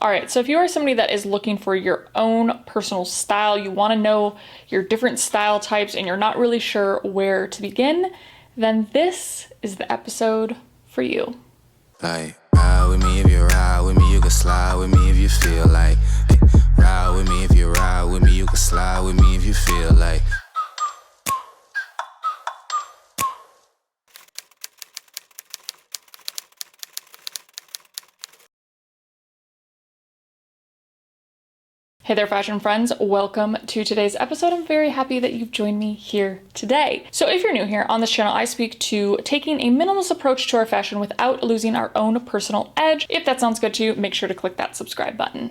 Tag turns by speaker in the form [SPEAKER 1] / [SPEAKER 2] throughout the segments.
[SPEAKER 1] All right, so if you are somebody that is looking for your own personal style, you want to know your different style types and you're not really sure where to begin, then this is the episode for you.
[SPEAKER 2] Like, ride with me if you ride with me, you can slide with me if you feel like. Hey, ride with me if you ride with me, you can slide with me if you feel like.
[SPEAKER 1] Hey there, fashion friends. Welcome to today's episode. I'm very happy that you've joined me here today. So if you're new here on this channel, I speak to taking a minimalist approach to our fashion without losing our own personal edge. If that sounds good to you, make sure to click that subscribe button.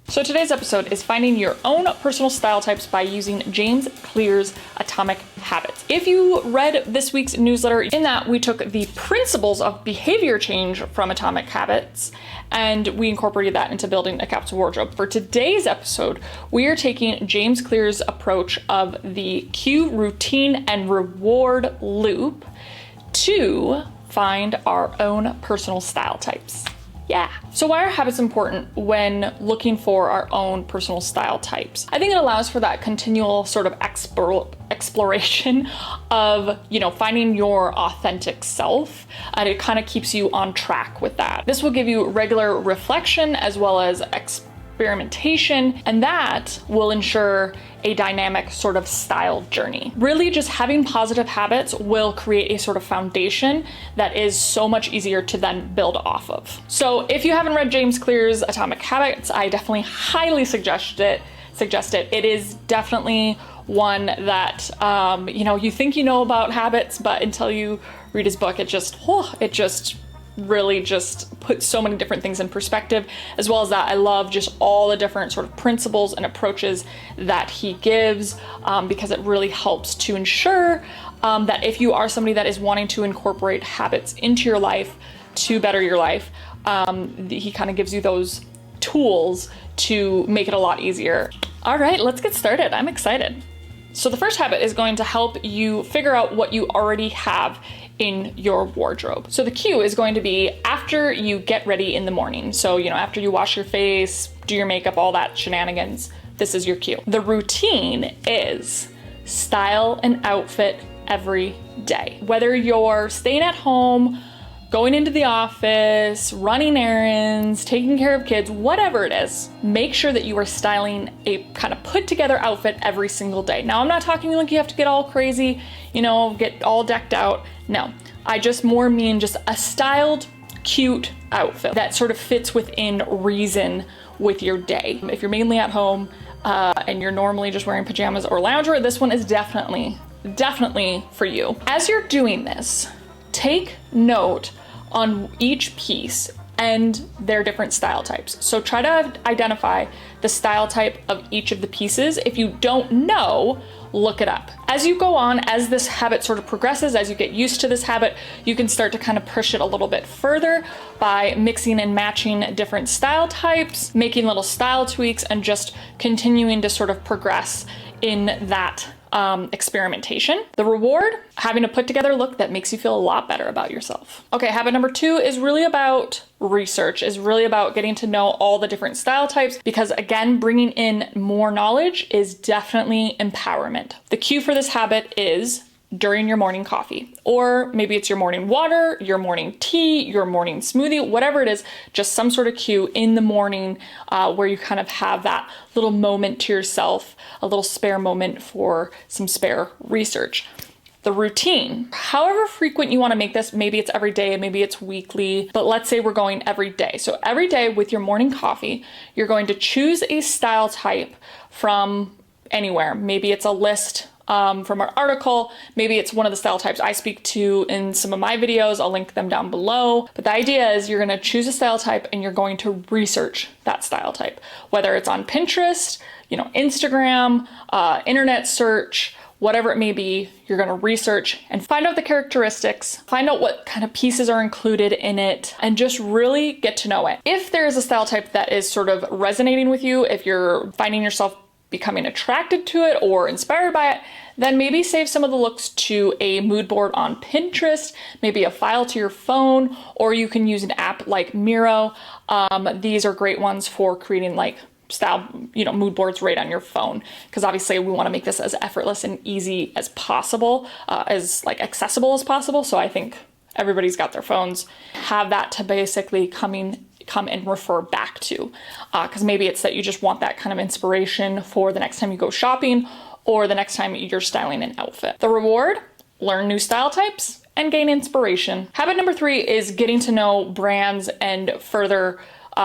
[SPEAKER 1] So today's episode is finding your own personal style types by using James Clear's Atomic Habits. If you read this week's newsletter, in that we took the principles of behavior change from Atomic Habits and we incorporated that into building a capsule wardrobe. For today's episode, we are taking James Clear's approach of the cue, routine, and reward loop to find our own personal style types. Yeah. So why are habits important when looking for our own personal style types? I think it allows for that continual sort of exploration of, finding your authentic self, and it kind of keeps you on track with that. This will give you regular reflection as well as experimentation, and that will ensure a dynamic sort of style journey. Really, just having positive habits will create a sort of foundation that is so much easier to then build off of. So if you haven't read James Clear's Atomic Habits, I definitely highly suggest it. It is definitely one that, you think you know about habits, but until you read his book, it just really just puts so many different things in perspective. As well as that, I love just all the different sort of principles and approaches that he gives, because it really helps to ensure that if you are somebody that is wanting to incorporate habits into your life to better your life, he kind of gives you those tools to make it a lot easier. All right, let's get started. I'm excited. So the first habit is going to help you figure out what you already have in your wardrobe. So the cue is going to be after you get ready in the morning. So, after you wash your face, do your makeup, all that shenanigans, this is your cue. The routine is style an outfit every day. Whether you're staying at home, going into the office, running errands, taking care of kids, whatever it is, make sure that you are styling a kind of put together outfit every single day. Now, I'm not talking like you have to get all crazy, get all decked out. No, I just more mean just a styled, cute outfit that sort of fits within reason with your day. If you're mainly at home and you're normally just wearing pajamas or loungewear, this one is definitely for you. As you're doing this, take note on each piece and their different style types. So try to identify the style type of each of the pieces. If you don't know, look it up. As you go on, as this habit sort of progresses, as you get used to this habit, you can start to kind of push it a little bit further by mixing and matching different style types, making little style tweaks, and just continuing to sort of progress in that experimentation. The reward, having a put together look that makes you feel a lot better about yourself. Okay, habit number 2 is really about research, is really about getting to know all the different style types, because again, bringing in more knowledge is definitely empowerment. The cue for this habit is during your morning coffee, or maybe it's your morning water, your morning tea, your morning smoothie, whatever it is, just some sort of cue in the morning where you kind of have that little moment to yourself, a little spare moment for some spare research. The routine, however frequent you want to make this, maybe it's every day, maybe it's weekly, but let's say we're going every day. So every day with your morning coffee, you're going to choose a style type from anywhere. Maybe it's a list from our article. Maybe it's one of the style types I speak to in some of my videos. I'll link them down below. But the idea is you're going to choose a style type and you're going to research that style type, whether it's on Pinterest, Instagram, internet search, whatever it may be. You're going to research and find out the characteristics, find out what kind of pieces are included in it, and just really get to know it. If there is a style type that is sort of resonating with you, if you're finding yourself becoming attracted to it or inspired by it, then maybe save some of the looks to a mood board on Pinterest, maybe a file to your phone, or you can use an app like Miro. These are great ones for creating like style, mood boards right on your phone, because obviously we want to make this as effortless and easy as possible, as like accessible as possible. So I think everybody's got their phones. Have that to basically come and refer back to, because maybe it's that you just want that kind of inspiration for the next time you go shopping or the next time you're styling an outfit. The reward: learn new style types and gain inspiration. Habit number 3 is getting to know brands and further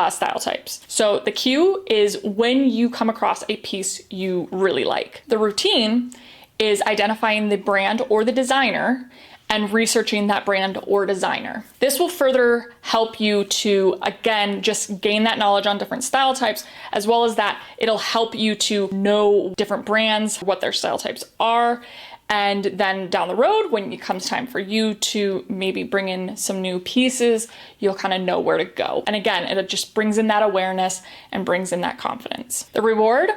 [SPEAKER 1] style types. So the cue is when you come across a piece you really like. The routine is identifying the brand or the designer and researching that brand or designer. This will further help you to, again, just gain that knowledge on different style types, as well as that it'll help you to know different brands, what their style types are. And then down the road, when it comes time for you to maybe bring in some new pieces, you'll kind of know where to go. And again, it just brings in that awareness and brings in that confidence. The reward: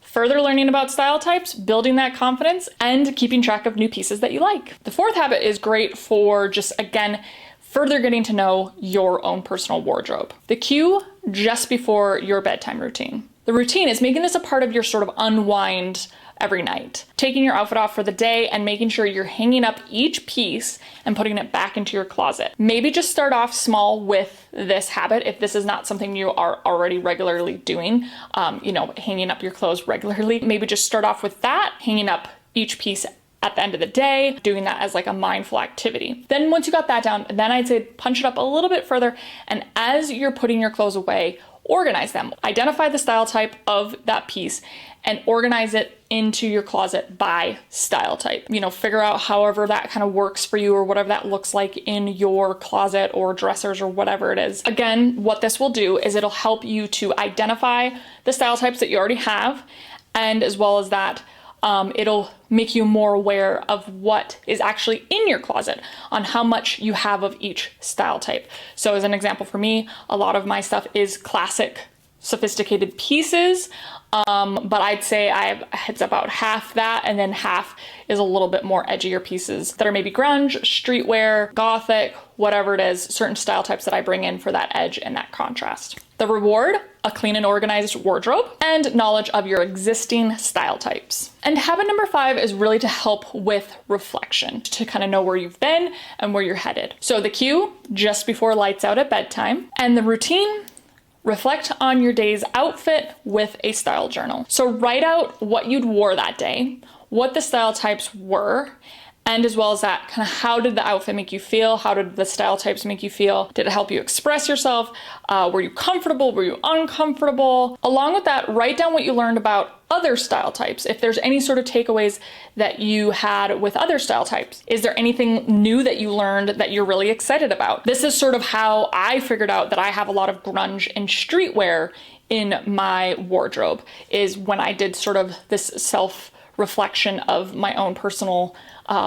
[SPEAKER 1] further learning about style types, building that confidence, and keeping track of new pieces that you like. The 4th habit is great for just, again, further getting to know your own personal wardrobe. The cue: just before your bedtime routine. The routine is making this a part of your sort of unwind every night. Taking your outfit off for the day and making sure you're hanging up each piece and putting it back into your closet. Maybe just start off small with this habit if this is not something you are already regularly doing, hanging up your clothes regularly. Maybe just start off with that, hanging up each piece at the end of the day, doing that as like a mindful activity. Then once you got that down, then I'd say punch it up a little bit further, and as you're putting your clothes away, organize them. Identify the style type of that piece and organize it into your closet by style type. Figure out however that kind of works for you, or whatever that looks like in your closet or dressers or whatever it is. Again, what this will do is it'll help you to identify the style types that you already have, and as well as that, it'll make you more aware of what is actually in your closet, on how much you have of each style type. So as an example for me, a lot of my stuff is classic, sophisticated pieces, but I'd say it's about half that, and then half is a little bit more edgier pieces that are maybe grunge, streetwear, gothic, whatever it is, certain style types that I bring in for that edge and that contrast. The reward: a clean and organized wardrobe and knowledge of your existing style types. And habit number 5 is really to help with reflection, to kind of know where you've been and where you're headed. So the cue: just before lights out at bedtime. And the routine: reflect on your day's outfit with a style journal. So write out what you'd wore that day, what the style types were, and as well as that, kind of how did the outfit make you feel? How did the style types make you feel? Did it help you express yourself? Were you comfortable? Were you uncomfortable? Along with that, write down what you learned about other style types. If there's any sort of takeaways that you had with other style types, is there anything new that you learned that you're really excited about? This is sort of how I figured out that I have a lot of grunge and streetwear in my wardrobe, is when I did sort of this self-reflection of my own personal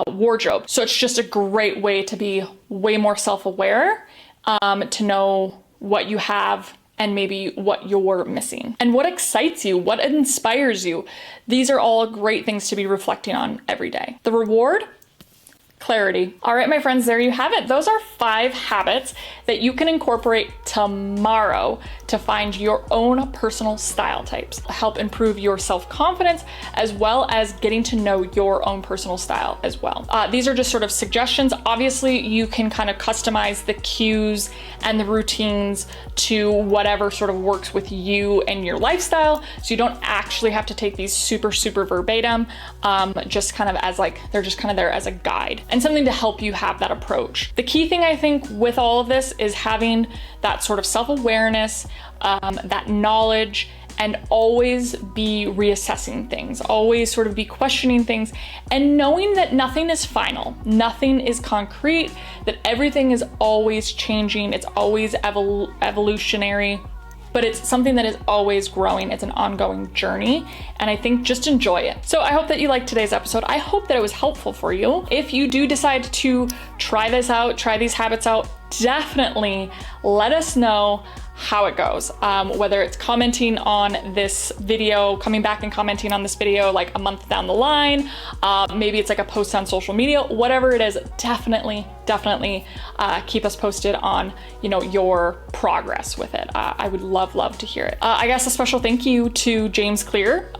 [SPEAKER 1] wardrobe. So it's just a great way to be way more self-aware, to know what you have and maybe what you're missing and what excites you, what inspires you. These are all great things to be reflecting on every day. The reward: clarity. All right, my friends, there you have it. Those are 5 habits that you can incorporate tomorrow to find your own personal style types, help improve your self-confidence, as well as getting to know your own personal style as well. These are just sort of suggestions. Obviously, you can kind of customize the cues and the routines to whatever sort of works with you and your lifestyle. So you don't actually have to take these super verbatim, just kind of as like, they're just kind of there as a guide and something to help you have that approach. The key thing I think with all of this is having that sort of self-awareness, that knowledge, and always be reassessing things, always sort of be questioning things, and knowing that nothing is final, nothing is concrete, that everything is always changing, it's always evolutionary, but it's something that is always growing. It's an ongoing journey, and I think just enjoy it. So I hope that you liked today's episode. I hope that it was helpful for you. If you do decide to try this out, try these habits out, definitely let us know how it goes. Whether it's commenting on this video, coming back and commenting on this video like a month down the line, maybe it's like a post on social media, whatever it is, definitely keep us posted on, you know, your progress with it. I would love to hear it. I guess a special thank you to James Clear,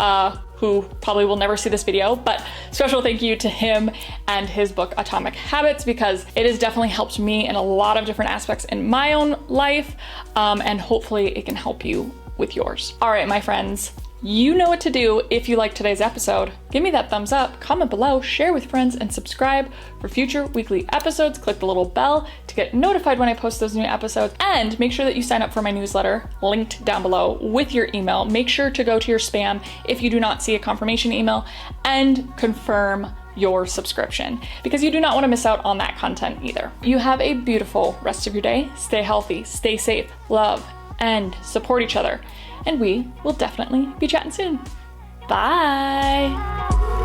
[SPEAKER 1] who probably will never see this video, but special thank you to him and his book Atomic Habits, because it has definitely helped me in a lot of different aspects in my own life, and hopefully it can help you with yours. All right, my friends, you know what to do. If you liked today's episode, give me that thumbs up, comment below, share with friends, and subscribe for future weekly episodes. Click the little bell to get notified when I post those new episodes, and make sure that you sign up for my newsletter, linked down below, with your email. Make sure to go to your spam if you do not see a confirmation email, and confirm your subscription, because you do not want to miss out on that content either. You have a beautiful rest of your day. Stay healthy, stay safe, love, and support each other. And we will definitely be chatting soon. Bye.